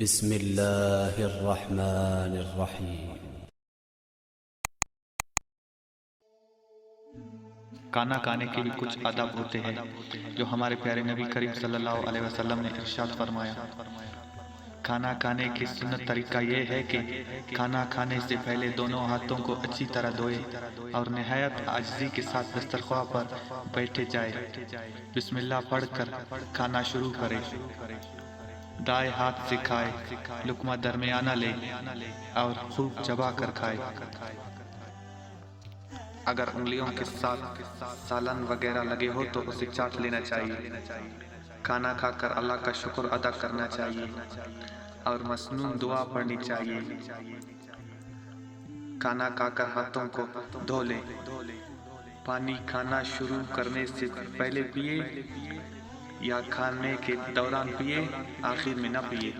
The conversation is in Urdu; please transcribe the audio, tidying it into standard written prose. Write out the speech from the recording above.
بسم اللہ الرحمن الرحیم۔ کھانا کھانے کے بھی کچھ آداب ہوتے ہیں جو ہمارے پیارے نبی کریم صلی اللہ علیہ وسلم نے ارشاد فرمایا۔ کھانا کھانے کی سنت طریقہ یہ ہے کہ کھانا کھانے سے پہلے دونوں ہاتھوں کو اچھی طرح دھوئے اور نہایت عاجزی کے ساتھ دسترخواں پر بیٹھے جائے، بسم اللہ پڑھ کر کھانا شروع کرے، دائیں ہاتھ سے کھائے، لقمہ درمیانہ لے اور خوب چبا کر کھائے۔ اگر انگلیوں کے ساتھ سالن وغیرہ لگے ہو تو اسے چاٹ لینا چاہیے۔ کھانا کھا کر اللہ کا شکر ادا کرنا چاہیے اور مسنون دعا پڑھنی چاہیے۔ کھانا کھا کر ہاتھوں کو دھو لیں۔ پانی کھانا شروع کرنے سے پہلے پیے یا کھانے کے دوران پیے، آخر میں نہ پیے۔